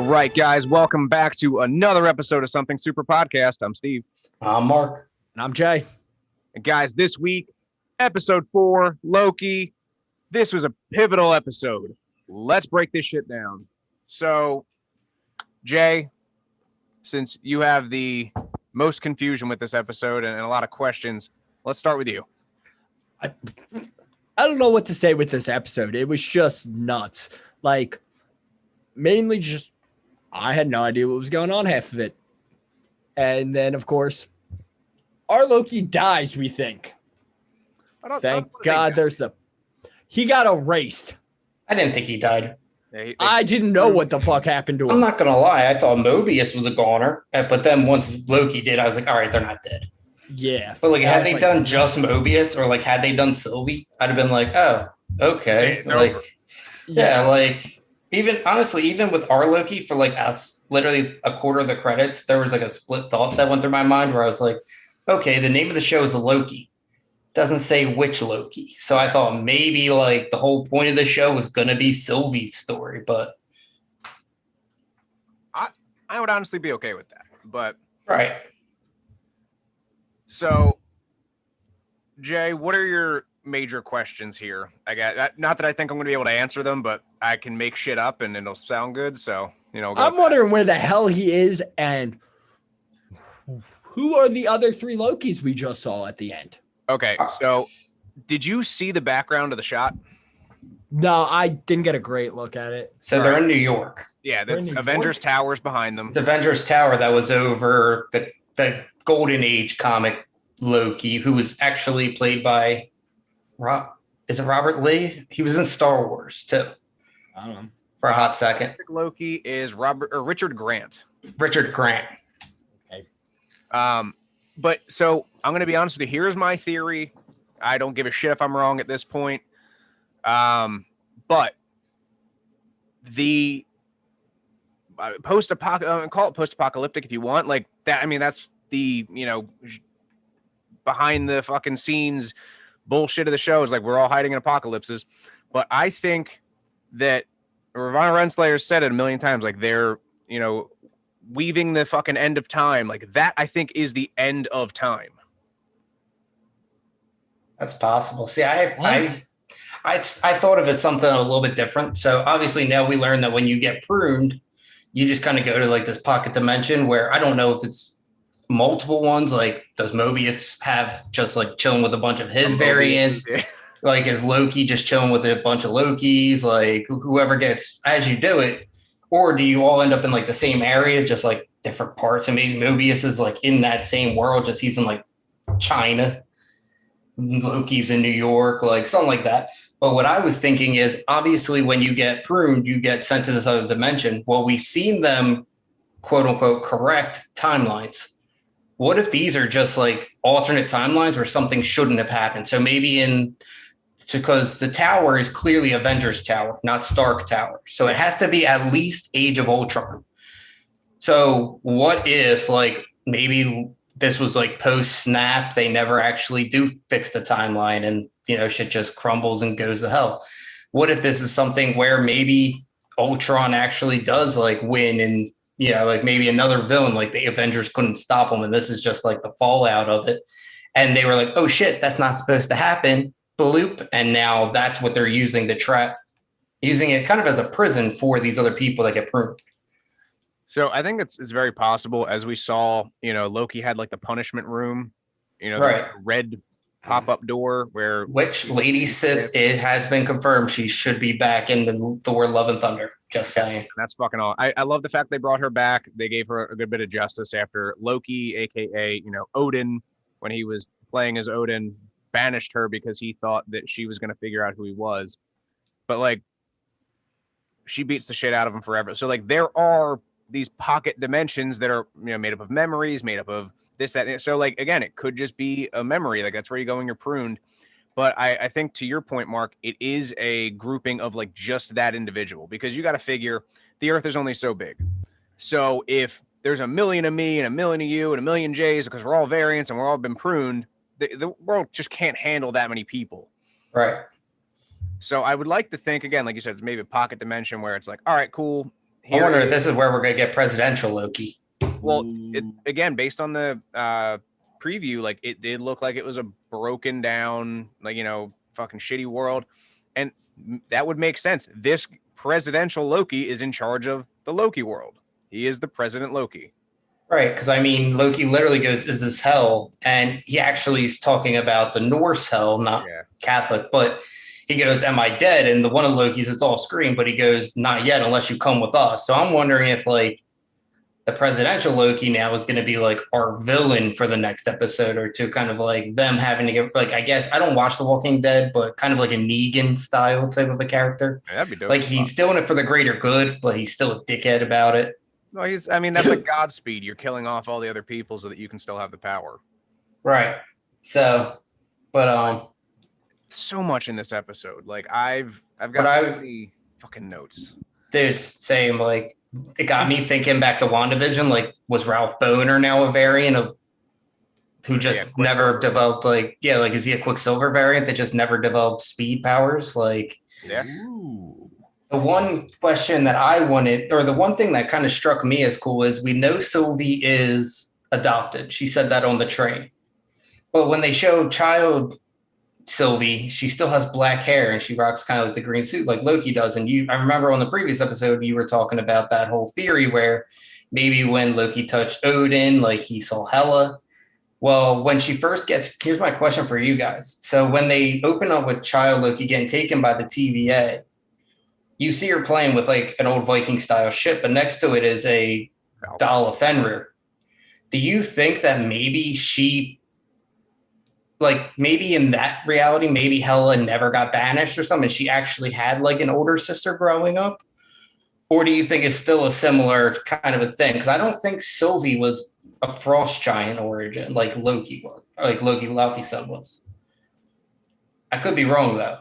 right, guys, welcome back to another episode of Something Super Podcast. I'm Steve. I'm Mark. And I'm Jay. And guys, this week, episode 4, Loki. This was a pivotal episode. Let's break this shit down. So, Jay, since you have the most confusion with this episode and a lot of questions, let's start with you. I don't know what to say with this episode. It was just nuts. Like, mainly just, I had no idea what was going on half of it. And then, of course, our Loki dies, we think. Thank God he got erased. I didn't think he died. I didn't know what the fuck happened to him. I'm not going to lie. I thought Mobius was a goner. But then once Loki did, I was like, all right, they're not dead. Yeah. But like, had they done just Mobius or like had they done Sylvie, I'd have been like, oh, okay. It's like, over. Yeah, like even honestly, even with our Loki for like us, literally a quarter of the credits, there was like a split thought that went through my mind where I was like, okay, the name of the show is Loki. Doesn't say which Loki. So I thought maybe like the whole point of the show was going to be Sylvie's story, but I would honestly be okay with that. But right. So, Jay, what are your major questions here? I got not that I think I'm going to be able to answer them, but I can make shit up and it'll sound good. So, I'm wondering where the hell he is and who are the other three Lokis we just saw at the end. Okay, so did you see the background of the shot? No, I didn't get a great look at it. So they're in New York. Yeah, that's Avengers Towers behind them. It's Avengers Tower that was over the Golden Age comic Loki, who was actually played by is it Robert Lee? He was in Star Wars too. I don't know. For a hot second. Loki is Richard Grant. Richard Grant. Okay. But so I'm going to be honest with you. Here's my theory. I don't give a shit if I'm wrong at this point. But the call it post-apocalyptic if you want, like that. I mean, that's the, behind the fucking scenes bullshit of the show is like, we're all hiding in apocalypses. But I think that Ravonna Renslayer said it a million times, like they're, weaving the fucking end of time. Like that, I think, is the end of time. That's possible. See, I thought of it something a little bit different. So obviously now we learn that when you get pruned, you just kind of go to like this pocket dimension where I don't know if it's multiple ones. Like, does Mobius have just like chilling with a bunch of his variants? Like, is Loki just chilling with a bunch of Lokis? Like, whoever gets as you do it. Or do you all end up in like the same area, just like different parts? And maybe Mobius is like in that same world, just he's in like China. Loki's in New York, like something like that. But what I was thinking is obviously when you get pruned, you get sent to this other dimension. Well, we've seen them, quote unquote, correct timelines. What if these are just like alternate timelines where something shouldn't have happened? So maybe because the tower is clearly Avengers Tower, not Stark Tower. So it has to be at least Age of Ultron. So what if like maybe this was like post-snap, they never actually do fix the timeline and, shit just crumbles and goes to hell. What if this is something where maybe Ultron actually does like win and, like maybe another villain, like the Avengers couldn't stop him. And this is just like the fallout of it. And they were like, oh shit, that's not supposed to happen. Bloop. And now that's what they're using to trap, using it kind of as a prison for these other people that get pruned. So I think it's very possible, as we saw, Loki had like the punishment room, right. The red pop-up door which Lady Sif, it has been confirmed she should be back in the Thor Love and Thunder. Just saying. That's fucking all. I love the fact they brought her back. They gave her a good bit of justice after Loki, aka, Odin, when he was playing as Odin, banished her because he thought that she was going to figure out who he was. But like, she beats the shit out of him forever. So like, there are these pocket dimensions that are, made up of memories, made up of this, that. So like, again, it could just be a memory. Like that's where you go when you're pruned. But I think to your point, Mark, it is a grouping of like just that individual, because you got to figure the earth is only so big. So if there's a million of me and a million of you and a million J's, because we're all variants and we're all been pruned, the world just can't handle that many people. Right. So I would like to think, again, like you said, it's maybe a pocket dimension where it's like, all right, cool. I wonder if this is where we're going to get presidential Loki. Well, again, based on the preview, like it did look like it was a broken down, like, fucking shitty world. And that would make sense. This presidential Loki is in charge of the Loki world. He is the President Loki. Right, because I mean, Loki literally goes, "Is this hell?" And he actually is talking about the Norse hell, not Catholic. But he goes, "Am I dead?" And the one of Loki's, it's all screen, but he goes, "Not yet, unless you come with us." So I'm wondering if like the presidential Loki now is going to be like our villain for the next episode or two, kind of like them having to get like, I guess I don't watch The Walking Dead, but kind of like a Negan style type of a character. Yeah, that'd be dope. Like he's still in it for the greater good, but he's still a dickhead about it. No, that's like Godspeed. You're killing off all the other people so that you can still have the power. Right. So, but so much in this episode. Like I've got so many fucking notes. Dude, same. Like it got me thinking back to WandaVision. Like, was Ralph Boner now a variant of who just never developed like is he a Quicksilver variant that just never developed speed powers? Like, yeah. The one question that I wanted, or the one thing that kind of struck me as cool is we know Sylvie is adopted. She said that on the train. But when they show child Sylvie, she still has black hair and she rocks kind of like the green suit like Loki does. And I remember on the previous episode, you were talking about that whole theory where maybe when Loki touched Odin, like he saw Hela. Well, when she first here's my question for you guys. So when they open up with child Loki getting taken by the TVA, you see her playing with like an old Viking style ship, but next to it is a doll of Fenrir. Do you think that maybe maybe in that reality, maybe Hela never got banished or something? She actually had like an older sister growing up? Or do you think it's still a similar kind of a thing? Because I don't think Sylvie was a frost giant origin like Loki was, or like Loki Laufey's son was. I could be wrong though.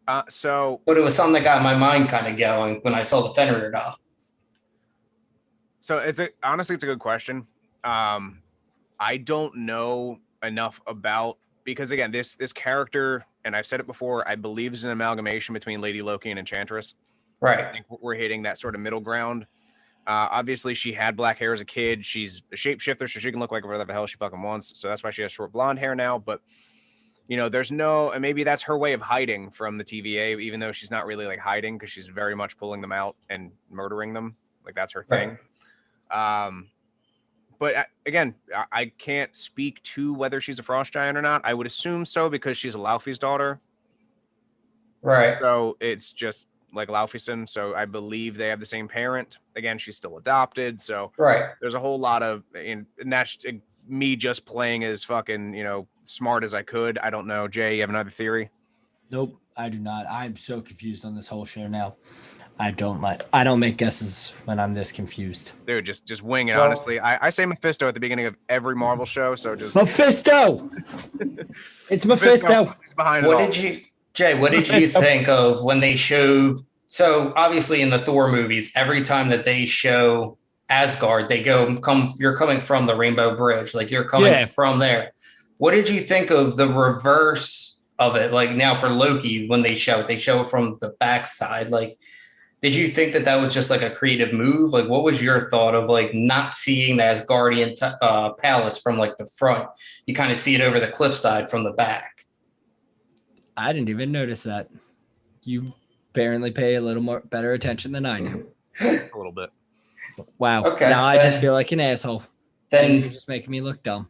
But it was something that got my mind kind of going when I saw the Fenrir doll. So honestly, it's a good question. I don't know enough about, because again, this character, and I've said it before, I believe is an amalgamation between Lady Loki and Enchantress. Right. I think we're hitting that sort of middle ground. Obviously, she had black hair as a kid. She's a shapeshifter, so she can look like whatever the hell she fucking wants. So that's why she has short blonde hair now. But and maybe that's her way of hiding from the TVA, even though she's not really like hiding, because she's very much pulling them out and murdering them. Like that's her thing. Right. But again, I can't speak to whether she's a frost giant or not. I would assume so because she's a Laufey's daughter. Right. So it's just like Laufeyson. So I believe they have the same parent. Again, she's still adopted. So there's a whole lot of, and that's me just playing as fucking, smart as I could. I don't know. Jay, you have another theory? Nope, I do not. I'm so confused on this whole show now. I don't make guesses when I'm this confused. Dude, just wing it, honestly. I say Mephisto at the beginning of every Marvel show, so just Mephisto! It's Mephisto. He's behind what did you think of when they showed, so obviously in the Thor movies, every time that they show Asgard, you're coming from the Rainbow Bridge, like you're coming from there. What did you think of the reverse of it? Like now for Loki, when they show it from the backside. Like, did you think that was just like a creative move? Like, what was your thought of like not seeing the Asgardian palace from like the front? You kind of see it over the cliffside from the back. I didn't even notice that. You apparently pay a little more better attention than I do. A little bit. Wow. Okay. Now I just feel like an asshole. Then you're just making me look dumb.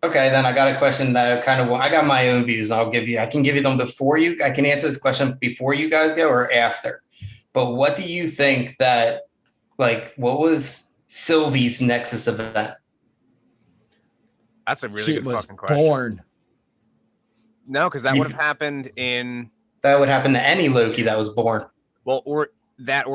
Okay, then I got a question that I got my own views, and I can give you them before I can answer this question before you guys go or after. But what do you think that, like, what was Sylvie's Nexus event? That's a really good fucking question. Born. No, because that would have happened That would happen to any Loki that was born. Well, or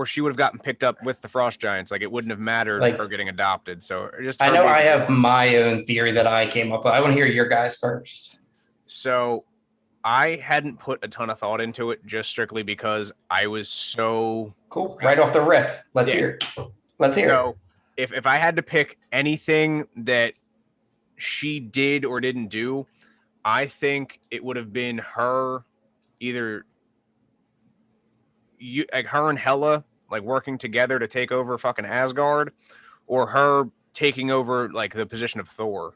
she would have gotten picked up with the Frost Giants. Like, it wouldn't have mattered her getting adopted. So I know I have my own theory that I came up with. I want to hear your guys first. So I hadn't put a ton of thought into it, just strictly because I was so cool. Right off the rip. Let's hear it. So if I had to pick anything that she did or didn't do, I think it would have been her, either like her and Hela like working together to take over fucking Asgard, or her taking over like the position of Thor.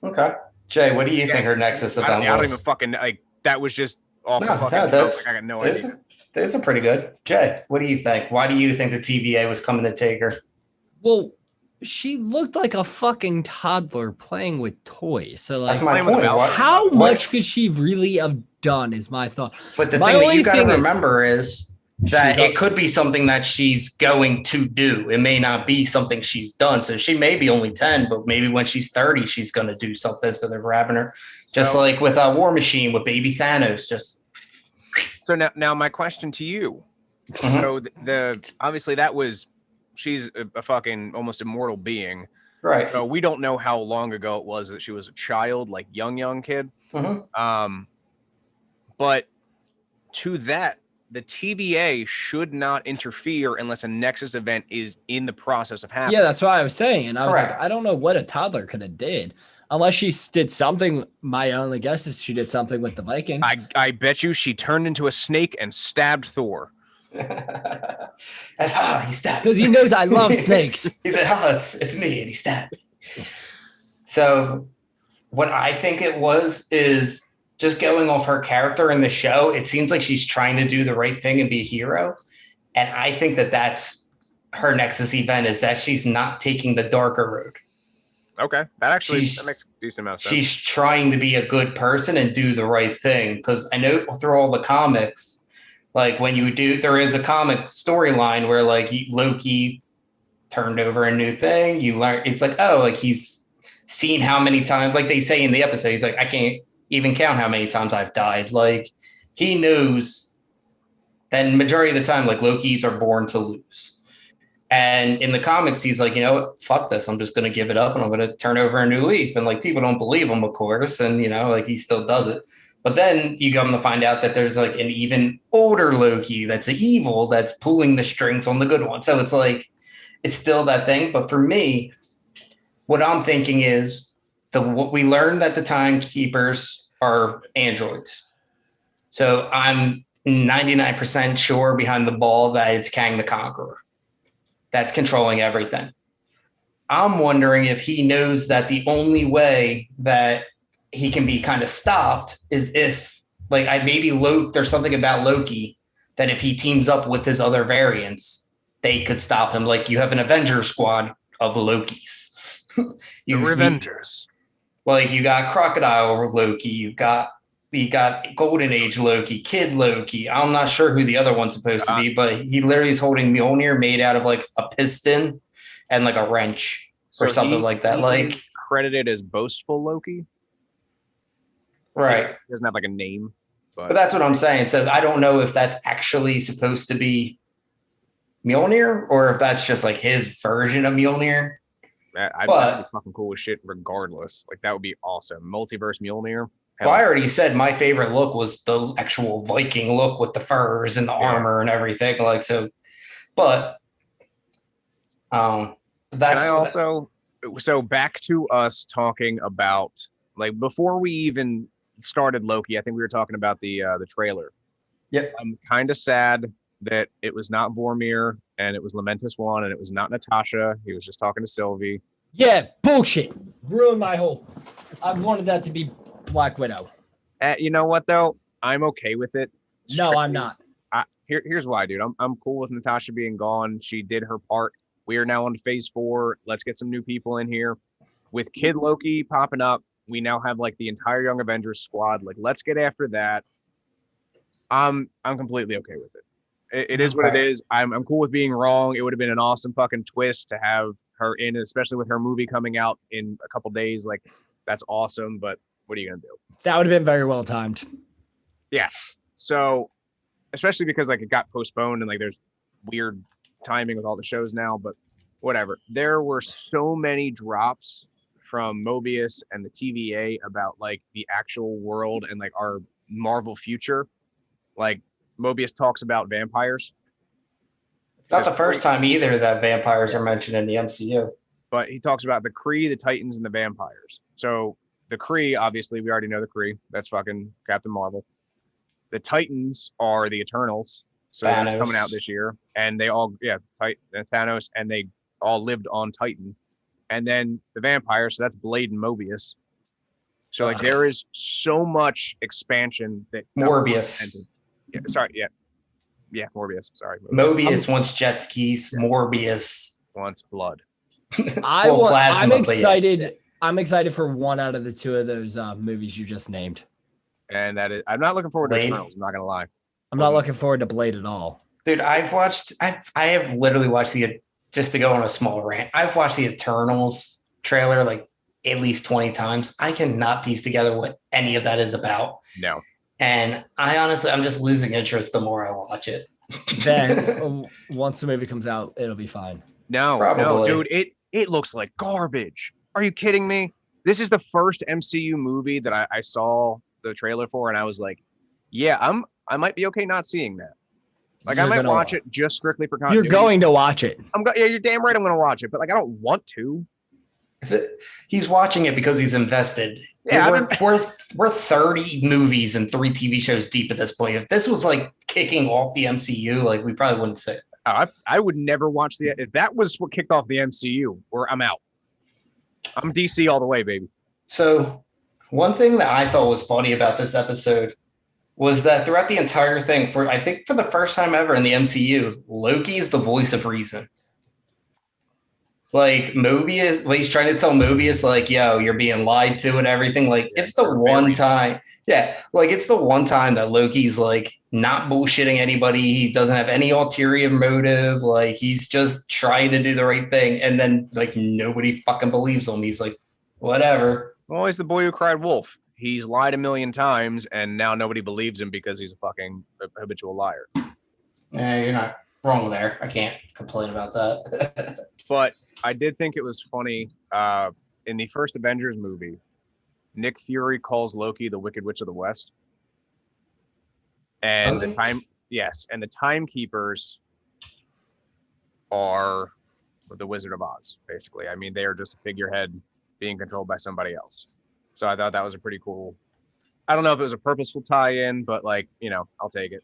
Okay. Jay, what do you think her Nexus event I don't was? even fucking like that was just off the fucking No, top. Like, I got no idea. Those are pretty good. Jay, what do you think? Why do you think the TVA was coming to take her? Well, she looked like a fucking toddler playing with toys. So like, That's my Playing with point. Valkyrie. how much could she really have done? Is my thought. But the My thing that only you got to thing is- remember is that it could be something that she's going to do. It may not be something she's done. So she may be only 10, but maybe when she's 30, she's going to do something. So they're grabbing her. Just like with War Machine, with baby Thanos. So now my question to you. Mhm. So the obviously she's a fucking almost immortal being. Right. So we don't know how long ago it was that she was a child, like young kid. Mhm. But to that, the TVA should not interfere unless a Nexus event is in the process of happening. Yeah, that's what I was saying. And I was Correct. like, I don't know what a toddler could have did. Unless she did something. My only guess is she did something with the Vikings. I bet you she turned into a snake and stabbed Thor. And he stabbed. Because he knows I love snakes. He said, it's me. And he stabbed me. So what I think it was is just going off her character in the show. It seems like she's trying to do the right thing and be a hero. And I think that that's her Nexus event, is that she's not taking the darker road. Okay. That makes a decent amount of sense. She's trying to be a good person and do the right thing. Because I know through all the comics, like when you do, there is a comic storyline where like Loki turned over a new thing. You learn, it's like, oh, like he's seen how many times, like they say in the episode, he's like, I can't even count how many times I've died. Like he knows. Then majority of the time, like Lokis are born to lose. And in the comics, he's like, you know what, fuck this. I'm just going to give it up and I'm going to turn over a new leaf. And like people don't believe him, of course. And, you know, like he still does it. But then you come to find out that there's like an even older Loki that's evil that's pulling the strings on the good one. So it's like, it's still that thing. But for me, what I'm thinking is what we learned that the timekeepers are androids. So I'm 99% sure behind the ball that it's Kang the Conqueror that's controlling everything. I'm wondering if he knows that the only way that he can be kind of stopped is if, like, there's something about Loki that if he teams up with his other variants, they could stop him. Like you have an Avengers squad of Lokis. The Revengers. Like you got Crocodile Loki, you got Golden Age Loki, Kid Loki. I'm not sure who the other one's supposed to be, but he literally is holding Mjolnir made out of like a piston and like a wrench or something like that. Like credited as Boastful Loki. Right. He doesn't have like a name. But that's what I'm saying. So I don't know if that's actually supposed to be Mjolnir or if that's just like his version of Mjolnir. I'd be fucking cool with shit regardless. Like that would be awesome. Multiverse Mjolnir. Well, I already said my favorite look was the actual Viking look with the furs and the armor and everything. Like so, but that's so back to us talking about like before we even started Loki. I think we were talking about the trailer. Yep. I'm kind of sad that it was not Vormir and it was Lamentus One and it was not Natasha. He was just talking to Sylvie. Yeah, bullshit. Ruined my whole. I wanted that to be Black Widow. You know what though? I'm okay with it. No, I'm not. Here's why, dude. I'm cool with Natasha being gone. She did her part. We are now on phase 4. Let's get some new people in here. With Kid Loki popping up, we now have like the entire Young Avengers squad. Like, let's get after that. I'm completely okay with it. It is what it is. I'm cool with being wrong. It would have been an awesome fucking twist to have her in, especially with her movie coming out in a couple days. Like, that's awesome. But what are you gonna do? That would have been very well timed. Yes. So, especially because like it got postponed and like there's weird timing with all the shows now, but whatever. There were so many drops from Mobius and the TVA about like the actual world and like our Marvel future. Like Mobius talks about vampires. It's not the first time either that vampires are mentioned in the MCU. But he talks about the Kree, the Titans, and the vampires. So the Kree, obviously, we already know the Kree. That's fucking Captain Marvel. The Titans are the Eternals. So that's Thanos. coming out this year. And they all, Thanos, and they all lived on Titan. And then the vampire, so that's Blade and Mobius. So like there is so much expansion that Morbius. Morbius. Sorry, Mobius wants jet skis. Morbius wants blood. I'm excited. I'm excited for one out of the two of those movies you just named. And that is, I'm not looking forward Blade. to Eternals. I'm not gonna lie. I'm not looking forward to Blade at all. Dude, I have literally watched just to go on a small rant. I've watched the Eternals trailer like at least 20 times. I cannot piece together what any of that is about. No. And I'm just losing interest the more I watch it. Then once the movie comes out, it'll be fine. No, dude, it looks like garbage. Are you kidding me? This is the first MCU movie that I saw the trailer for, and I was like, yeah, I might be okay not seeing that. Like, I might watch it just strictly for continuity. You're going to watch it. Yeah, you're damn right I'm going to watch it, but like, I don't want to. He's watching it because he's invested. Yeah, we're 30 movies and 3 TV shows deep at this point. If this was like kicking off the MCU, like we probably wouldn't say. I would never watch if that was what kicked off the MCU, or I'm out. I'm DC all the way, baby. So one thing that I thought was funny about this episode was that throughout the entire thing, I think for the first time ever in the MCU, Loki is the voice of reason. Like Mobius, he's trying to tell Mobius, like, yo, you're being lied to and everything. Like, it's the one time. Yeah, like it's the one time that Loki's like not bullshitting anybody. He doesn't have any ulterior motive. Like, he's just trying to do the right thing. And then like nobody fucking believes him. He's like, whatever. Well, he's the boy who cried wolf. He's lied a million times, and now nobody believes him because he's a fucking habitual liar. You're not wrong there. I can't complain about that. But I did think it was funny. In the first Avengers movie, Nick Fury calls Loki the Wicked Witch of the West. And the timekeepers are the Wizard of Oz, basically. I mean, they are just a figurehead being controlled by somebody else. So I thought that was a pretty cool. I don't know if it was a purposeful tie-in, but like, I'll take it.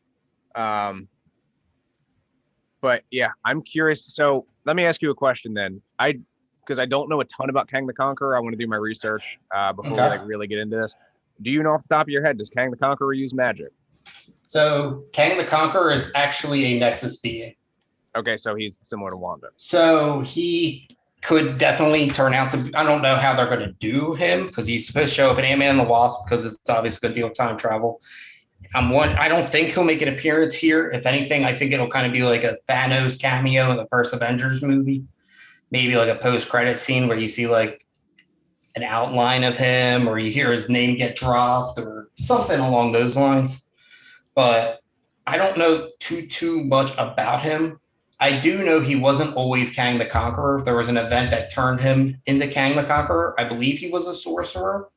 But yeah, I'm curious. So let me ask you a question then. Because I don't know a ton about Kang the Conqueror. I want to do my research before we really get into this. Do you know off the top of your head, does Kang the Conqueror use magic? So Kang the Conqueror is actually a Nexus being. Okay, so he's similar to Wanda. So he could definitely turn out to be, I don't know how they're going to do him because he's supposed to show up in Ant-Man and the Wasp because it's obviously a good deal of time travel. I don't think he'll make an appearance here. If anything, I think it'll kind of be like a Thanos cameo in the first Avengers movie. Maybe like a post-credit scene where you see like an outline of him or you hear his name get dropped or something along those lines. But I don't know too much about him. I do know he wasn't always Kang the Conqueror. There was an event that turned him into Kang the Conqueror. I believe he was a sorcerer.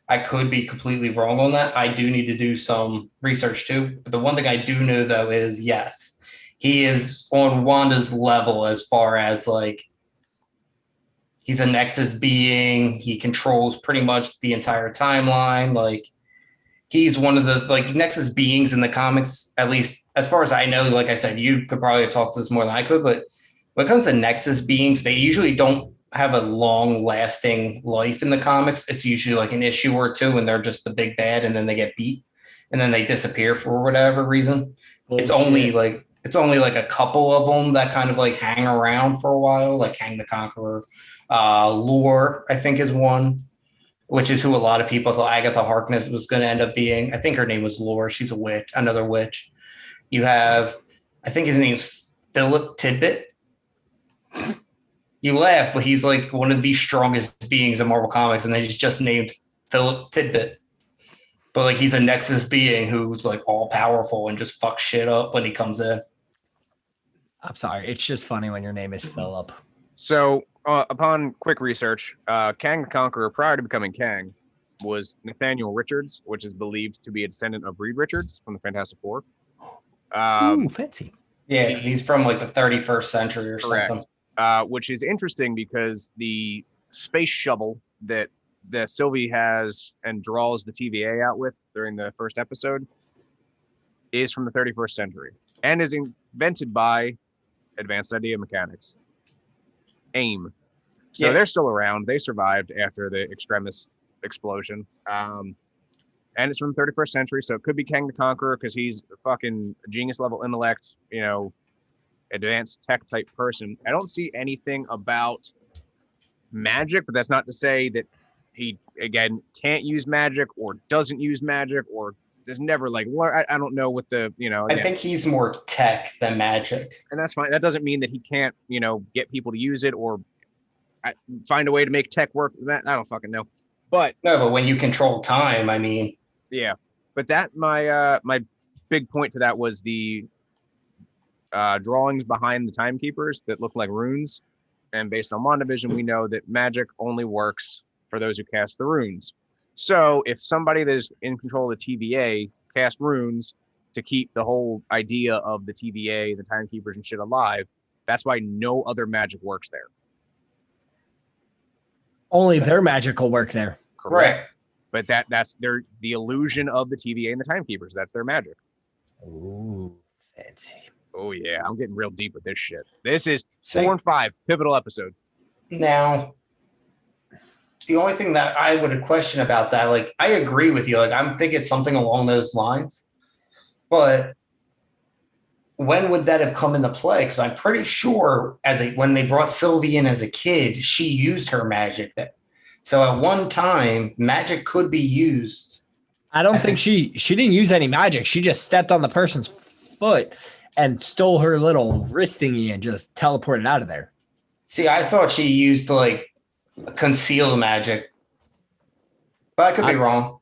I could be completely wrong on that. I do need to do some research too. But the one thing I do know though is yes, he is on Wanda's level as far as like he's a Nexus being. He controls pretty much the entire timeline. Like he's one of the like Nexus beings in the comics, at least as far as I know. Like I said, you could probably talk to this more than I could, but when it comes to Nexus beings, they usually don't have a long lasting life in the comics. It's usually like an issue or two and they're just the big bad and then they get beat and then they disappear for whatever reason. It's only like a couple of them that kind of like hang around for a while, like Kang the Conqueror. Lore, I think, is one, which is who a lot of people thought Agatha Harkness was going to end up being. I think her name was Lore. She's a witch, another witch. You have, I think his name's Philip Tidbit. You laugh, but he's like one of the strongest beings in Marvel Comics, and he's just named Philip Tidbit. But like he's a Nexus being who's like all powerful and just fucks shit up when he comes in. I'm sorry. It's just funny when your name is Philip. So upon quick research, Kang the Conqueror, prior to becoming Kang, was Nathaniel Richards, which is believed to be a descendant of Reed Richards from the Fantastic Four. Ooh, fancy. Yeah, because he's from like the 31st century or something. Which is interesting because the space shuttle that Sylvie has and draws the TVA out with during the first episode is from the 31st century. and is invented by Advanced Idea Mechanics, AIM. So they're still around. They survived after the Extremis explosion. And it's from the 31st century, so it could be Kang the Conqueror because he's a fucking genius level intellect, advanced tech type person. I don't see anything about magic, but that's not to say that he, again, can't use magic or doesn't use magic or there's never like, I don't know what the, I think he's more tech than magic. And that's fine. That doesn't mean that he can't, get people to use it or find a way to make tech work. That I don't fucking know. But when you control time, I mean, yeah. But that my big point to that was the drawings behind the timekeepers that look like runes, and based on WandaVision, we know that magic only works for those who cast the runes. So if somebody that is in control of the TVA cast runes to keep the whole idea of the TVA, the timekeepers and shit alive, that's why no other magic works there. Only their magic will work there. Correct. But that's the illusion of the TVA and the timekeepers. That's their magic. Ooh, fancy. Oh yeah, I'm getting real deep with this shit. This is 4 and 5 pivotal episodes. Now, the only thing that I would question about that, like, I agree with you. Like, I'm thinking something along those lines. But when would that have come into play? Because I'm pretty sure when they brought Sylvie in as a kid, she used her magic. So at one time, magic could be used. I don't think she didn't use any magic. She just stepped on the person's foot and stole her little wrist thingy and just teleported out of there. See, I thought she used like conceal magic, but I could be wrong.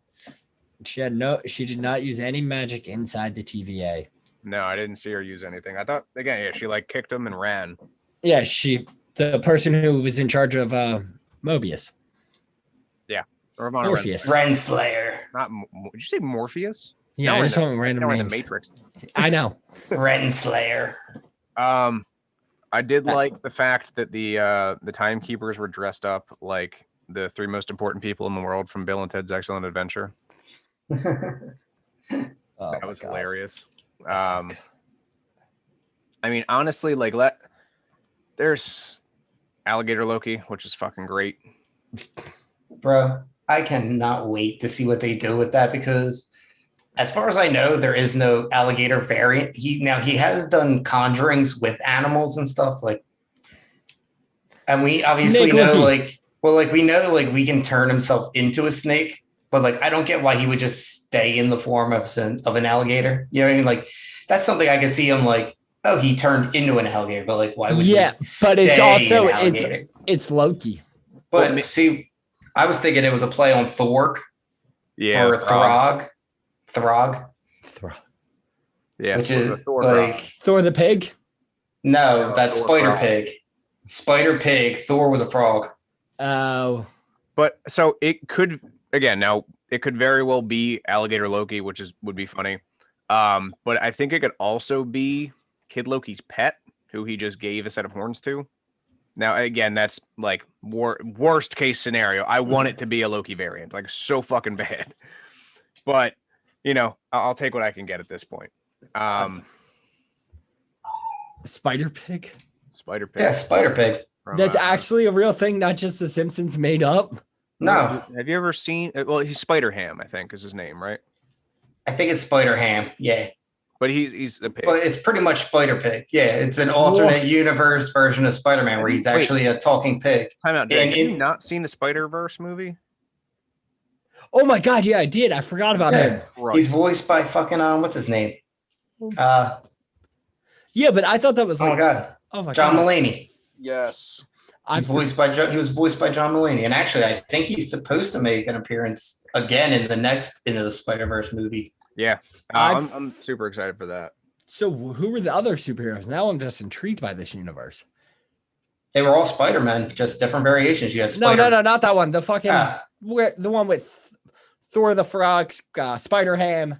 She did not use any magic inside the TVA. No, I didn't see her use anything. I thought again, she like kicked him and ran. Yeah, the person who was in charge of Mobius. Yeah, or Morpheus. Renslayer. Did you say Morpheus? Yeah, I just want random names. The Matrix. I know. Renslayer. I did like the fact that the timekeepers were dressed up like the 3 most important people in the world from Bill and Ted's Excellent Adventure. That was hilarious. I mean, honestly, like there's Alligator Loki, which is fucking great. Bro, I cannot wait to see what they do with that because as far as I know, there is no alligator variant. He has done conjurings with animals and stuff and we obviously know we know we can turn himself into a snake, but like I don't get why he would just stay in the form of an alligator. You know what I mean? Like that's something I could see him like, oh, he turned into an alligator, but like why would he but it's also it's Loki. But see, I was thinking it was a play on Thor. Yeah. Or Throg. Yeah. Which is Thor the pig? No, that's Spider Pig. Spider Pig. Thor was a frog. Oh. But so it could very well be Alligator Loki, which would be funny. But I think it could also be Kid Loki's pet, who he just gave a set of horns to. Now, again, that's like worst case scenario. I want it to be a Loki variant, like so fucking bad. But, I'll take what I can get at this point. Spider Pig? Spider Pig. Yeah, Spider Pig. That's actually a real thing, not just the Simpsons made up. No. Have you ever seen? Well, he's Spider Ham, I think, is his name, right? I think it's Spider Ham. Yeah. But he's a pig. But it's pretty much Spider Pig. Yeah, it's an alternate universe version of Spider-Man where he's actually a talking pig. Time out. Have you not seen the Spider-Verse movie? Oh my God, yeah, I did. I forgot about him. Right. He's voiced by fucking what's his name? Yeah, but I thought that was like, oh my John God. Mulaney. Yes. He was voiced by John Mulaney. And actually, I think he's supposed to make an appearance again in the Spider-Verse movie. Yeah. I'm super excited for that. So who were the other superheroes? Now I'm just intrigued by this universe. They were all Spider-Men, just different variations. You had No, not that one. The fucking the one with Thor the Frog, Spider-Ham.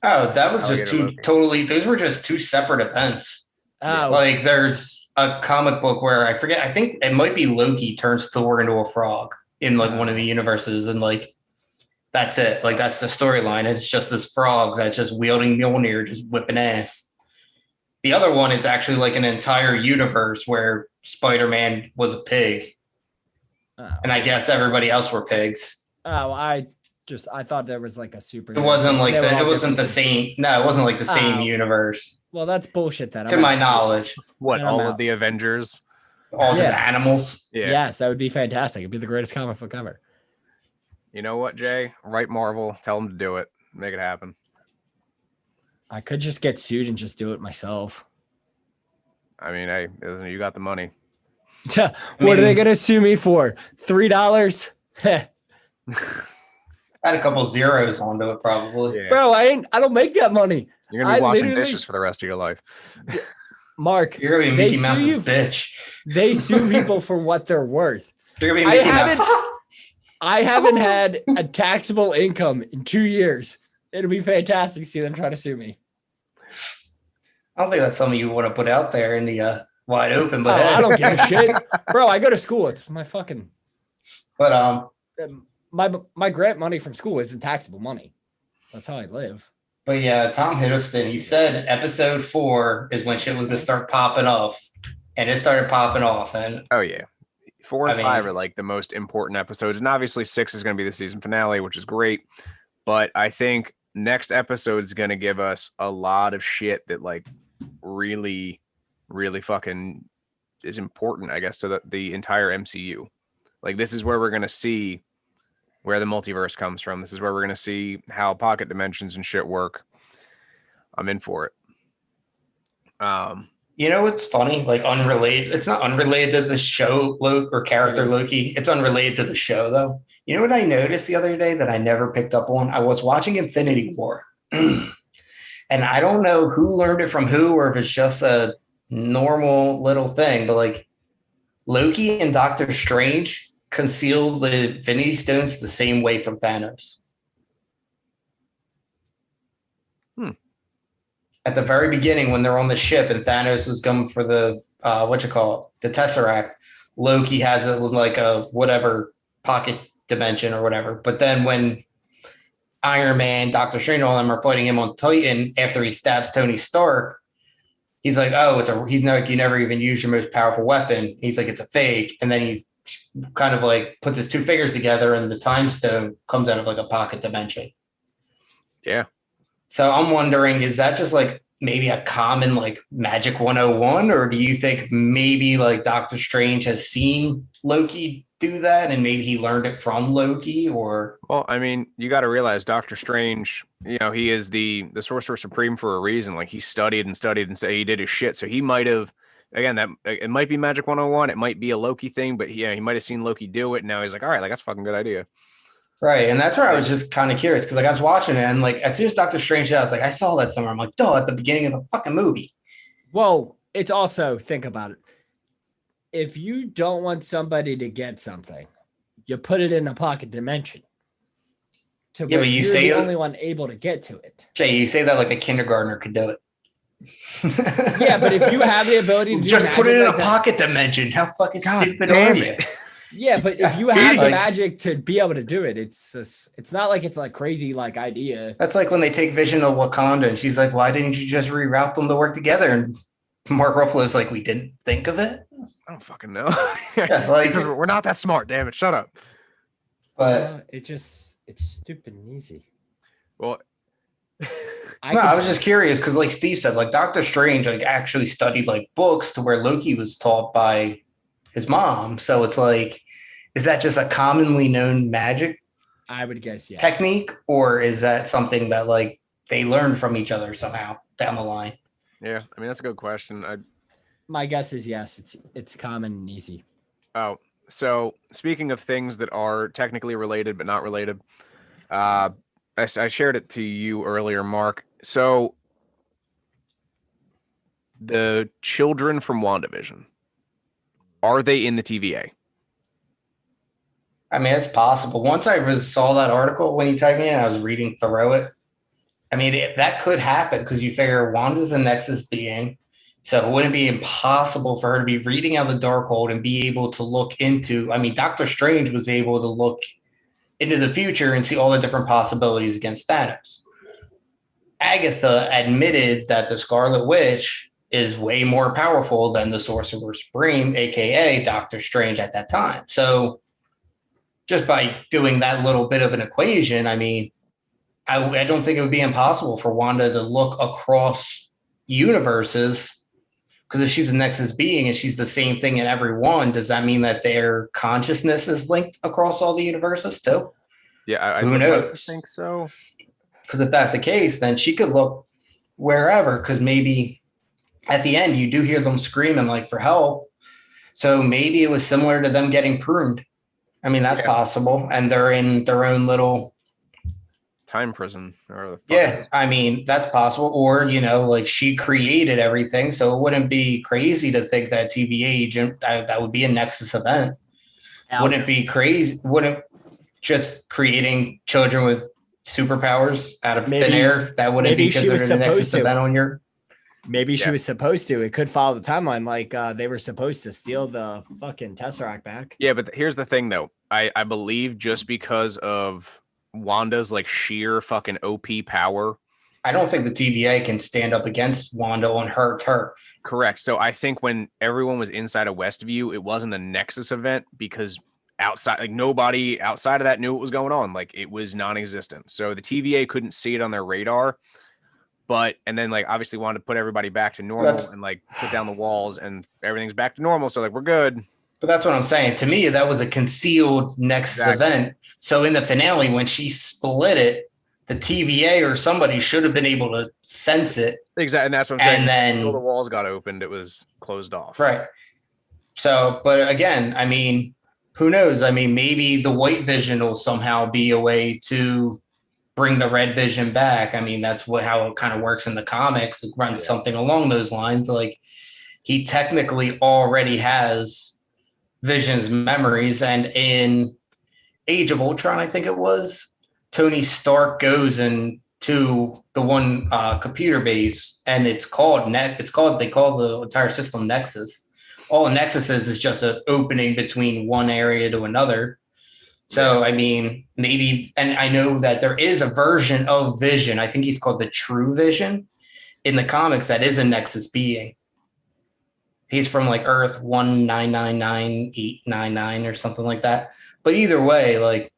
Oh, that was just those were just two separate events. Oh. Like there's a comic book where I think it might be Loki turns Thor into a frog in like one of the universes, and like that's it. Like that's the storyline. It's just this frog that's just wielding Mjolnir, just whipping ass. The other one, it's actually like an entire universe where Spider-Man was a pig. And I guess everybody else were pigs. Oh, I thought there was like a super. It wasn't like it wasn't the same. No, it wasn't like the same universe. Well, that's bullshit then. To my knowledge. What, all of the Avengers? All just animals? Yeah. Yes, that would be fantastic. It'd be the greatest comic book ever. You know what, Jay? Write Marvel. Tell them to do it. Make it happen. I could just get sued and just do it myself. I mean, hey, you got the money. What are they going to sue me for? $3? Add a couple zeros onto it, probably. Yeah. Bro, I don't make that money. You're gonna be washing dishes for the rest of your life. Mark, you're gonna be Mickey Mouse's bitch. They sue people for what they're worth. You're gonna be Mickey Mouse. I haven't had a taxable income in 2 years. It'll be fantastic to see them try to sue me. I don't think that's something you want to put out there in the wide open. But I don't give a shit, bro. I go to school. It's my fucking. But my grant money from school isn't taxable money. That's how I live. But yeah, Tom Hiddleston, he said episode 4 is when shit was gonna start popping off, and it started popping off. And oh yeah, 4 and 5 are like the most important episodes, and obviously 6 is going to be the season finale, which is great. But I think next episode is going to give us a lot of shit that like really, really fucking is important, I guess, to the entire MCU. Like this is where we're going to see where the multiverse comes from. This is where we're going to see how pocket dimensions and shit work. I'm in for it. You know what's funny? Like unrelated. It's not unrelated to the show Loki or character Loki. It's unrelated to the show though. You know what I noticed the other day that I never picked up on? I was watching Infinity War. And I don't know who learned it from who or if it's just a normal little thing, but like Loki and Doctor Strange conceal the Infinity Stones the same way from Thanos. At the very beginning, when they're on the ship and Thanos was going for the the Tesseract, Loki has it like a whatever pocket dimension or whatever. But then when Iron Man, Doctor Strange, all of them are fighting him on Titan after he stabs Tony Stark, he's like, "Oh, he's like you never even used your most powerful weapon." He's like, "It's a fake," and then he's kind of like puts his two fingers together, and the Time Stone comes out of like a pocket dimension. Yeah. So I'm wondering, is that just like maybe a common like Magic 101, or do you think maybe like Doctor Strange has seen Loki do that and maybe he learned it from Loki? Or well, I mean, you got to realize Doctor Strange, you know, he is the Sorcerer Supreme for a reason. Like he studied and he did his shit. So he might have, again, that it might be Magic 101, it might be a Loki thing, but yeah, he might have seen Loki do it. And now he's like, all right, like that's a fucking good idea. Right. And that's where I was just kind of curious because like I was watching it and like as soon as Doctor Strange did, I was like, I saw that somewhere. I'm like, duh, at the beginning of the fucking movie. Well, it's also, think about it. If you don't want somebody to get something, you put it in a pocket dimension. But you say the only one able to get to it. Jay, you say that like a kindergartner could do it. Yeah, but if you have the ability to just put it in a pocket dimension, how fucking stupid are you? Yeah, but if you have the magic to be able to do it, it's not like it's like crazy like idea. That's like when they take Vision of Wakanda and she's like, why didn't you just reroute them to work together? And Mark Ruffalo's like, we didn't think of it. I don't fucking know. Yeah, like we're not that smart, damn it. Shut up. But it's stupid and easy. Well, I was just curious because like Steve said, like Doctor Strange like actually studied like books to where Loki was taught by his mom. So it's like, is that just a commonly known magic? I would guess, yeah. Technique, or is that something that like they learned from each other somehow down the line? Yeah, I mean that's a good question. My guess is yes. It's common and easy. Oh, so speaking of things that are technically related but not related, I shared it to you earlier, Mark. So the children from WandaVision, are they in the TVA? I mean, it's possible. Once I saw that article when you typed me in, I was reading through it. I mean, that could happen because you figure Wanda's a Nexus being, so it wouldn't be impossible for her to be reading out the Darkhold and be able to look into. I mean, Doctor Strange was able to look into the future and see all the different possibilities against Thanos. Agatha admitted that the Scarlet Witch is way more powerful than the Sorcerer Supreme, aka Doctor Strange at that time. So just by doing that little bit of an equation, I mean, I don't think it would be impossible for Wanda to look across universes. Because if she's a Nexus being and she's the same thing in every one, does that mean that their consciousness is linked across all the universes too? Yeah, Who knows? I think so. Because if that's the case, then she could look wherever. Because maybe at the end you do hear them screaming like for help. So maybe it was similar to them getting pruned. I mean, that's possible, and they're in their own little time prison. Or yeah, I mean, that's possible. Or, like she created everything. So it wouldn't be crazy to think that TVA agent, that would be a Nexus event. Wouldn't be crazy. Wouldn't just creating children with superpowers out of thin air. That wouldn't be considered a Nexus event on your. Maybe she was supposed to. It could follow the timeline. Like they were supposed to steal the fucking Tesseract back. Yeah, but here's the thing, though. I believe just because of Wanda's like sheer fucking OP power, I don't think the TVA can stand up against Wanda on her turf. Correct. So I think when everyone was inside of Westview, it wasn't a Nexus event because outside, like nobody outside of that knew what was going on. Like it was non-existent. So the TVA couldn't see it on their radar. And then like obviously wanted to put everybody back to normal and like put down the walls and everything's back to normal. So like we're good. But that's what I'm saying. To me, that was a concealed Nexus event. So in the finale, when she split it, the TVA or somebody should have been able to sense it. Exactly. And that's what I'm saying. And then until the walls got opened, it was closed off. Right. So, but again, I mean, who knows? I mean, maybe the white vision will somehow be a way to bring the red vision back. I mean, that's how it kind of works in the comics. It runs something along those lines. Like he technically already has Vision's memories. And in Age of Ultron, I think it was, Tony Stark goes into the one computer base, and they call the entire system Nexus. All a Nexus is just an opening between one area to another. So, I mean, maybe, and I know that there is a version of Vision. I think he's called the True Vision in the comics that is a Nexus being. He's from like Earth 1999899 or something like that. But either way, like,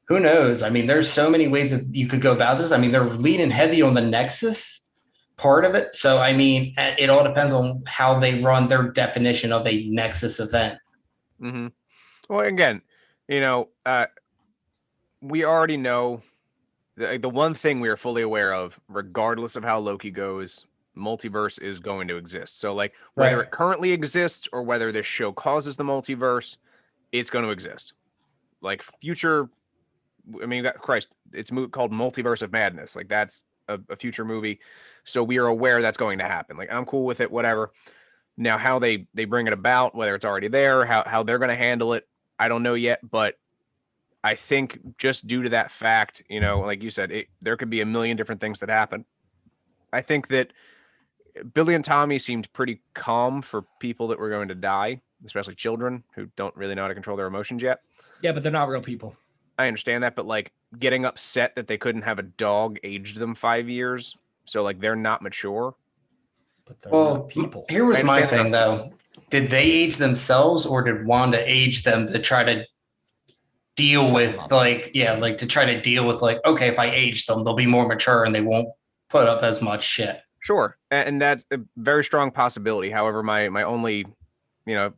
who knows? I mean, there's so many ways that you could go about this. I mean, they're leaning heavy on the Nexus part of it. So, I mean, it all depends on how they run their definition of a Nexus event. Mm-hmm. Well, again, we already know the one thing we are fully aware of, regardless of how Loki goes, multiverse is going to exist. So like whether it currently exists or whether this show causes the multiverse, it's going to exist. Like future, I mean, it's called Multiverse of Madness. Like that's a future movie. So we are aware that's going to happen. Like I'm cool with it, whatever. Now, how they bring it about, whether it's already there, how they're going to handle it, I don't know yet, but I think just due to that fact, like you said, there could be a million different things that happen. I think that Billy and Tommy seemed pretty calm for people that were going to die, especially children who don't really know how to control their emotions yet. Yeah, but they're not real people. I understand that, but like getting upset that they couldn't have a dog aged them 5 years, so like they're not mature. But they're not people. Here was my thing though. Did they age themselves or did Wanda age them to try to deal with to try to deal with like, okay, if I age them, they'll be more mature and they won't put up as much shit. Sure. And that's a very strong possibility. However, my only, counter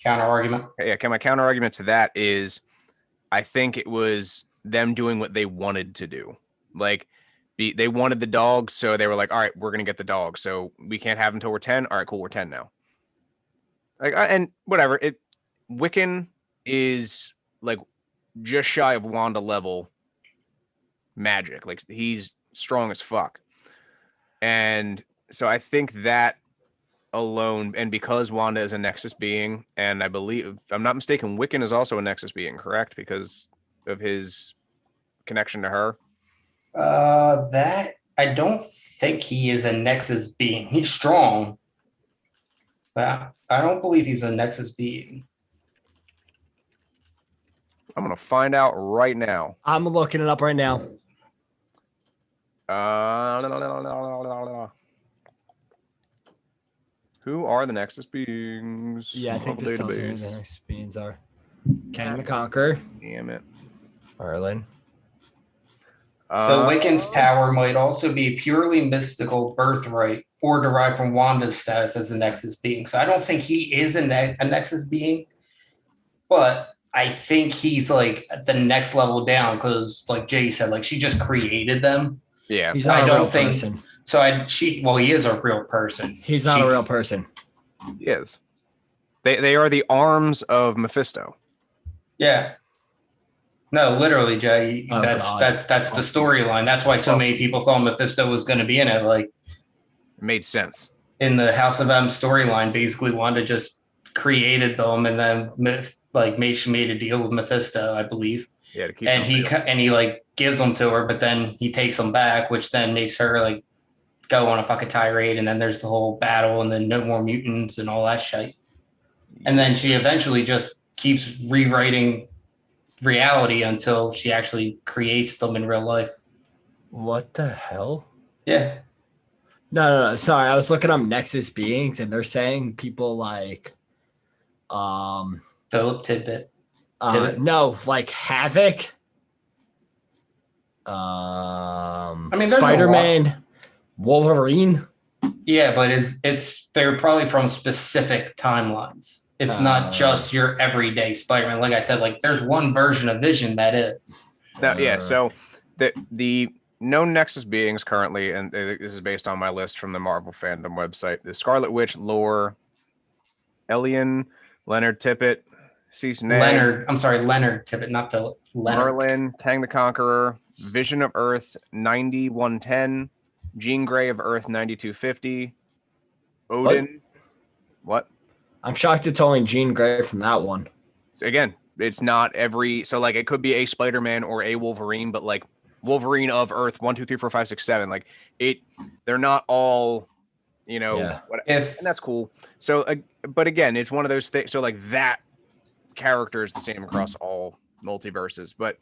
argument. Yeah. My counter argument to that is I think it was them doing what they wanted to do. Like they wanted the dog. So they were like, all right, we're going to get the dog. So we can't have him until we're 10. All right, cool. We're 10 now. Like, and whatever Wiccan is like just shy of Wanda level magic. Like he's strong as fuck. And so I think that alone, and because Wanda is a Nexus being, and I believe, if I'm not mistaken, Wiccan is also a Nexus being, correct? Because of his connection to her. That I don't think he is a Nexus being. He's strong, but I don't believe he's a Nexus being. I'm gonna find out right now. I'm looking it up right now. Who are the Nexus beings? Yeah, I think this tells me who the database. next beings are. Kang the Conqueror. Damn it. Merlin. So Wiccan's power might also be a purely mystical birthright or derived from Wanda's status as a Nexus being. So I don't think he is a Nexus being, but I think he's like at the next level down because, like Jay said, like she just created them. Yeah. He's So not I a don't real think person. so. He is a real person. He's not a real person. He is. They are the arms of Mephisto. Yeah. No, literally, Jay. Oh, that's God. the storyline. That's why so many people thought Mephisto was going to be in it. Like It made sense. in the House of M storyline, basically Wanda just created them and then she made a deal with Mephisto, I believe. Yeah, to keep And them real. he like gives them to her, but then he takes them back, which then makes her like go on a fucking tirade. And then there's the whole battle, and then no more mutants and all that shit. And then she eventually just keeps rewriting reality until she actually creates them in real life. What the hell? Yeah. No. Sorry, I was looking up Nexus beings, and they're saying people like, Philip Tidbit. Tibbet? no, like Havoc. there's Spider-Man, Wolverine. Yeah, but they're probably from specific timelines. It's not just your everyday Spider-Man. Like I said, like there's one version of Vision that is. Now, yeah, so the known Nexus beings currently, and this is based on my list from the Marvel fandom website, the Scarlet Witch, Lore, Elian, Leonard Tippett, Leonard Tippett, not Philip. Merlin, Kang the Conqueror, Vision of Earth 9110, Jean Grey of Earth 9250, Odin. What? I'm shocked it's only Jean Grey from that one. So again, it's not every, so like it could be a Spider-Man or a Wolverine, but like Wolverine of Earth 1, 2, 3, 4, 5, 6, 7. Like they're not all, and that's cool. So, but again, it's one of those things. So like that character is the same across all multiverses, but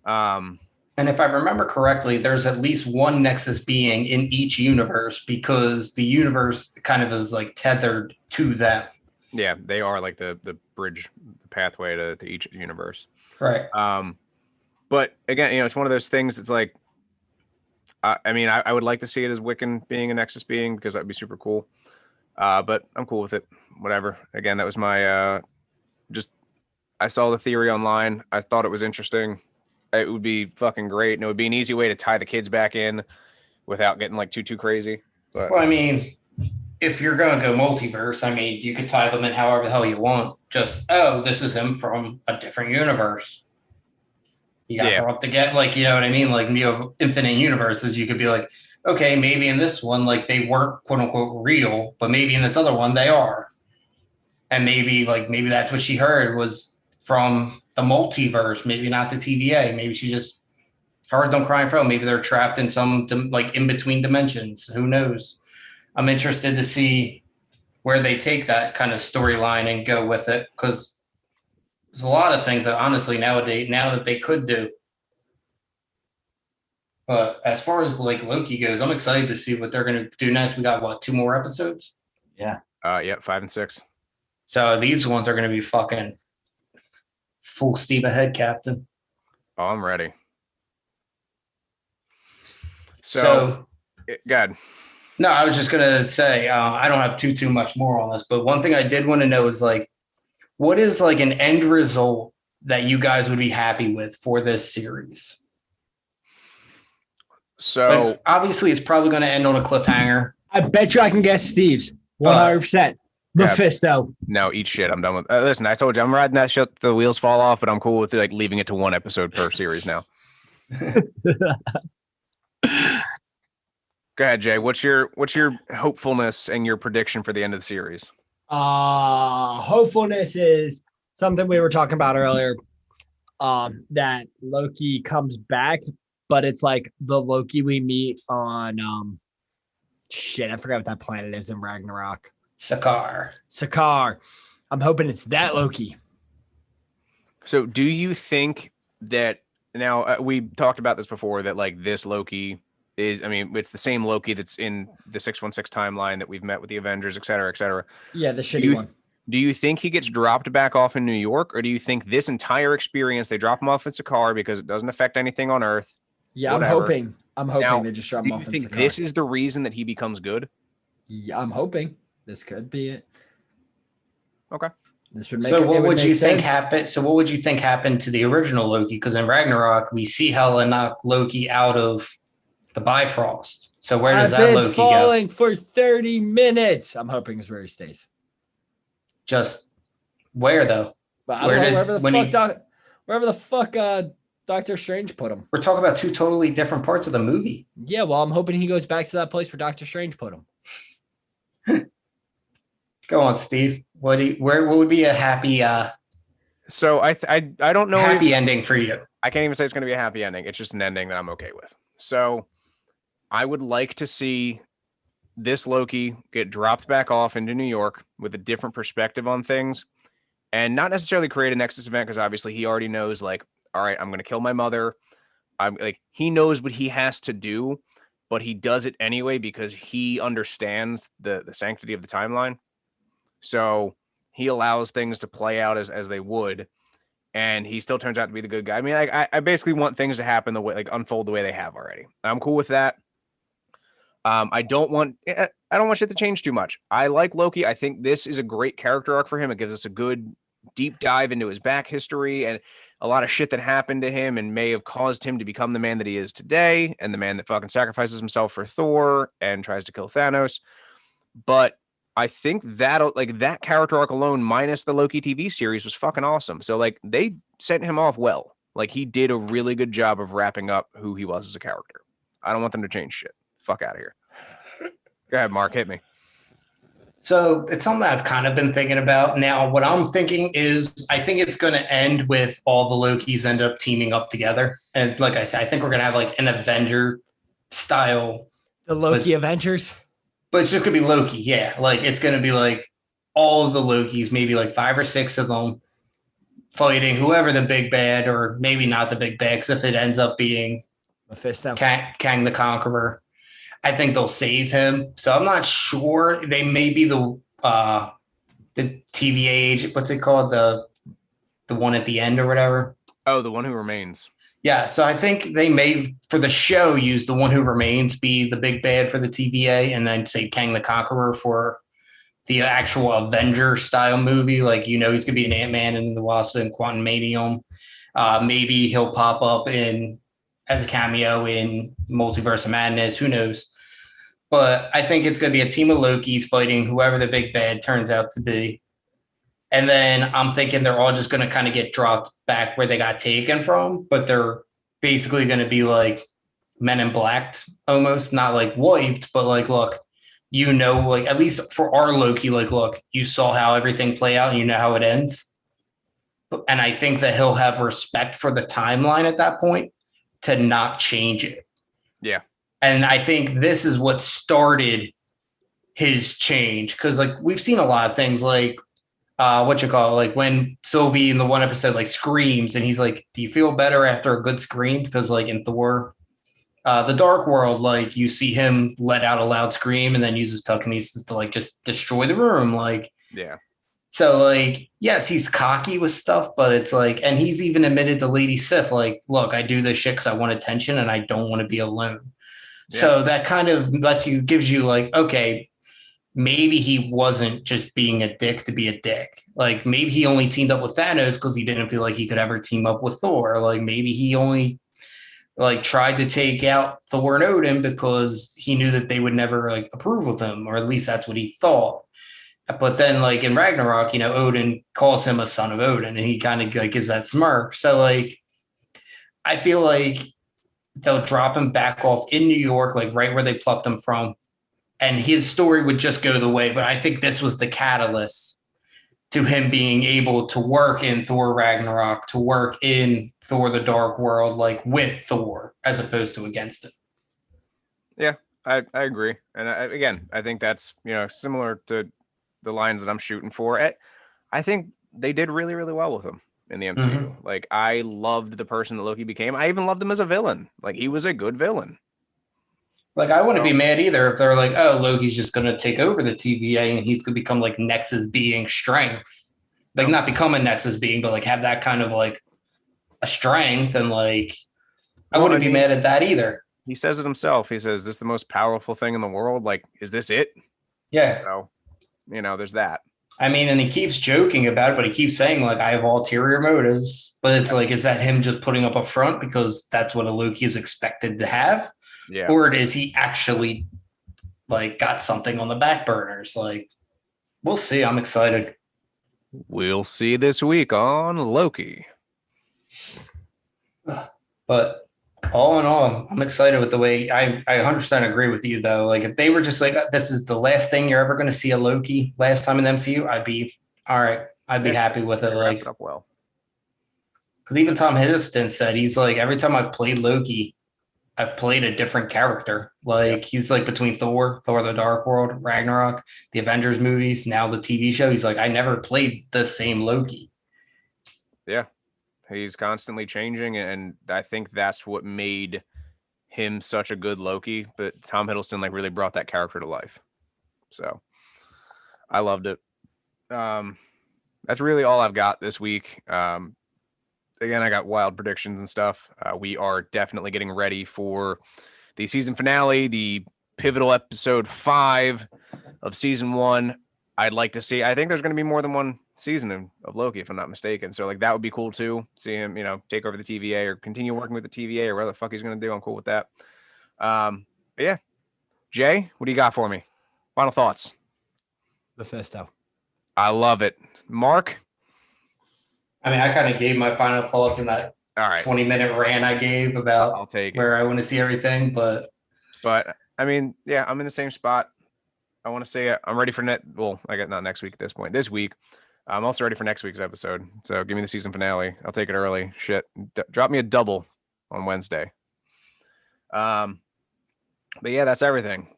and if I remember correctly, there's at least one Nexus being in each universe because the universe kind of is like tethered to them. Yeah, they are like the bridge, the pathway to each universe. Right. But again, it's one of those things that's like, I would like to see it as Wiccan being a Nexus being because that'd be super cool. But I'm cool with it. Whatever. Again, that was my I saw the theory online. I thought it was interesting. It would be fucking great, and it would be an easy way to tie the kids back in without getting like too crazy. But well, if you're going to go multiverse, you could tie them in however the hell you want. Just, this is him from a different universe. You got to get like, you know what I mean? Like infinite universes, you could be like, okay, maybe in this one, like they weren't quote unquote real, but maybe in this other one they are. And maybe that's what she heard was from the multiverse, maybe not the TVA. Maybe she just heard them crying for help. Maybe they're trapped in some like in between dimensions. Who knows? I'm interested to see where they take that kind of storyline and go with it, because there's a lot of things that honestly nowadays, now that they could do. But as far as like Loki goes, I'm excited to see what they're going to do next. We got 2 more episodes? Yeah. 5 and 6. So these ones are going to be fucking full steam ahead, Captain. Oh, I'm ready. So good. No, I was just going to say, I don't have too much more on this, but one thing I did want to know is like, what is like an end result that you guys would be happy with for this series? So like, obviously it's probably going to end on a cliffhanger. I bet you I can guess Steve's 100%. Mephisto. No, eat shit. I'm done with. Listen, I told you I'm riding that shit. The wheels fall off, but I'm cool with like leaving it to 1 episode per series now. Go ahead, Jay. What's your hopefulness and your prediction for the end of the series? Hopefulness is something we were talking about earlier. That Loki comes back, but it's like the Loki we meet on I forgot what that planet is in Ragnarok. Sakaar. I'm hoping it's that Loki. So do you think that now we talked about this before, that like this Loki is, I mean, it's the same Loki that's in the 616 timeline that we've met with the Avengers, et cetera, et cetera. Yeah, the shitty one. Do you think he gets dropped back off in New York, or do you think this entire experience, they drop him off in Sakaar because it doesn't affect anything on Earth? Yeah, whatever. I'm hoping Now, they just drop do him you off in think Sakaar. this is the reason that he becomes good? Yeah, I'm hoping this could be it. Okay. This would make So what would would you make think sense. happened? So what would you think happened to the original Loki? Because in Ragnarok, we see Hela knock Loki out of the Bifrost. So where does I've that been Loki falling go? for 30 minutes. I'm hoping is where he stays. Just where though? But I Where don't know, does when he? wherever the fuck Doctor Strange put him. We're talking about two totally different parts of the movie. Yeah, well, I'm hoping he goes back to that place where Doctor Strange put him. Go on, Steve. What would be a happy So I don't know. happy ending for you? I can't even say it's going to be a happy ending. It's just an ending that I'm okay with. So I would like to see this Loki get dropped back off into New York with a different perspective on things, and not necessarily create a Nexus event, because obviously he already knows, like, all right, I'm going to kill my mother. I'm like, he knows what he has to do, but he does it anyway because he understands the sanctity of the timeline. So he allows things to play out as they would, and he still turns out to be the good guy. I mean, I basically want things to happen the way, like, unfold the way they have already. I'm cool with that. I don't want shit to change too much. I like Loki. I think this is a great character arc for him. It gives us a good deep dive into his back history and a lot of shit that happened to him and may have caused him to become the man that he is today, and the man that fucking sacrifices himself for Thor and tries to kill Thanos. But I think that character arc alone, minus the Loki TV series, was fucking awesome. So, like, they sent him off well. Like, he did a really good job of wrapping up who he was as a character. I don't want them to change shit. Fuck out of here. Go ahead, Mark. Hit me. So it's something I've kind of been thinking about. Now, what I'm thinking is I think it's going to end with all the Lokis end up teaming up together. And like I said, I think we're going to have like an Avenger style. The Loki Avengers? But it's just going to be Loki. Yeah. Like it's going to be like all of the Lokis, maybe like 5 or 6 of them fighting whoever the big bad, or maybe not the big bad, because if it ends up being Mephisto, Kang the Conqueror, I think they'll save him. So I'm not sure. They may be the TVA agent. What's it called? The one at the end or whatever. Oh, the one who remains. Yeah. So I think they may, for the show, use the one who remains be the big bad for the TVA, and then say Kang the Conqueror for the actual Avenger style movie. Like, he's going to be an Ant-Man and the Wasp and Quantumanium. Maybe he'll pop up as a cameo in Multiverse of Madness. Who knows? But I think it's going to be a team of Lokis fighting whoever the big bad turns out to be. And then I'm thinking they're all just going to kind of get dropped back where they got taken from, but they're basically going to be like Men in Black almost, not like wiped, but like, look, like at least for our Loki, like, look, you saw how everything play out and you know how it ends. And I think that he'll have respect for the timeline at that point to not change it. Yeah. And I think this is what started his change. Cause like we've seen a lot of things like like when Sylvie in the one episode like screams and he's like, do you feel better after a good scream? Because like in Thor, the Dark World, like you see him let out a loud scream and then uses telekinesis to like just destroy the room. Like, yeah. So like, yes, he's cocky with stuff, but it's like, and he's even admitted to Lady Sif, like, look, I do this shit because I want attention and I don't want to be alone. Yeah. So that kind of gives you like, okay, maybe he wasn't just being a dick to be a dick. Like maybe he only teamed up with Thanos because he didn't feel like he could ever team up with Thor. Like maybe he only like tried to take out Thor and Odin because he knew that they would never like approve of him, or at least that's what he thought. But then like in Ragnarok, Odin calls him a son of Odin and he kind of like gives that smirk. So like, I feel like they'll drop him back off in New York, like right where they plucked him from. And his story would just go the way. But I think this was the catalyst to him being able to work in Thor Ragnarok, to work in Thor the Dark World, like with Thor, as opposed to against him. Yeah, I agree. And again, I think that's, similar to the lines that I'm shooting for. I think they did really, really well with him in the MCU. Mm-hmm. Like, I loved the person that Loki became. I even loved him as a villain. Like, he was a good villain. Like, I wouldn't be mad either if they're like, oh, Loki's just going to take over the TVA and he's going to become like Nexus being strength. Like, not become a Nexus being, but like have that kind of like a strength. And like, I wouldn't be mad at that either. He says it himself. He says, "Is this the most powerful thing in the world? Like, is this it?" Yeah. So, there's that. I mean, and he keeps joking about it, but he keeps saying, like, I have ulterior motives. But it's like, is that him just putting up a front because that's what a Loki is expected to have? Yeah. Or is he actually, like, got something on the back burners? Like, we'll see. I'm excited. We'll see this week on Loki. But all in all, I'm excited with the way I 100% agree with you, though. Like, if they were just like, this is the last thing you're ever going to see a Loki last time in the MCU, I'd be all right. I'd be happy with it. Like, it up well. Because even Tom Hiddleston said he's like, every time I've played Loki, I've played a different character. Like, he's like between Thor, the Dark World, Ragnarok, the Avengers movies, now the TV show. He's like, I never played the same Loki. Yeah. He's constantly changing, and I think that's what made him such a good Loki. But Tom Hiddleston like really brought that character to life. So I loved it. That's really all I've got this week. Again, I got wild predictions and stuff. We are definitely getting ready for the season finale, the pivotal episode 5 of season 1. I'd like to see. I think there's going to be more than one season of Loki, if I'm not mistaken. So like that would be cool too. See him, take over the TVA or continue working with the TVA or whatever the fuck he's going to do. I'm cool with that. But yeah, Jay, what do you got for me? Final thoughts. Mephisto. I love it. Mark. I mean, I kind of gave my final thoughts in that 20-minute rant I gave about I'll take where I want to see everything, but I mean, yeah, I'm in the same spot. I want to say I'm ready for I got not next week at this point. This week, I'm also ready for next week's episode. So give me the season finale. I'll take it early. Shit, drop me a double on Wednesday. But yeah, that's everything,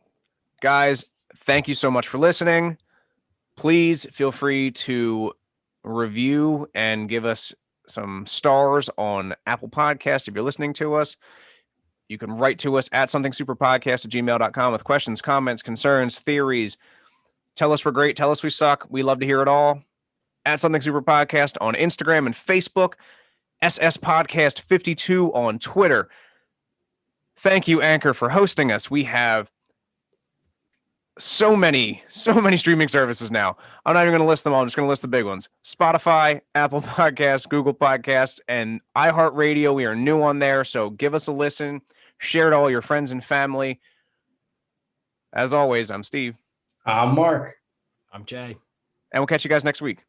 guys. Thank you so much for listening. Please feel free to review and give us some stars on Apple Podcasts if you're listening to us. You can write to us at somethingssuperpodcast@gmail.com with questions, comments, concerns, theories. Tell us we're great. Tell us we suck. We love to hear it all. At Something Super Podcast on Instagram and Facebook. SS Podcast 52 on Twitter. Thank you, Anchor, for hosting us. We have so many streaming services now. I'm not even going to list them all. I'm just going to list the big ones. Spotify, Apple Podcasts, Google Podcasts, and iHeartRadio. We are new on there, so give us a listen. Share it to all your friends and family. As always, I'm Steve. I'm Mark. I'm Jay. And we'll catch you guys next week.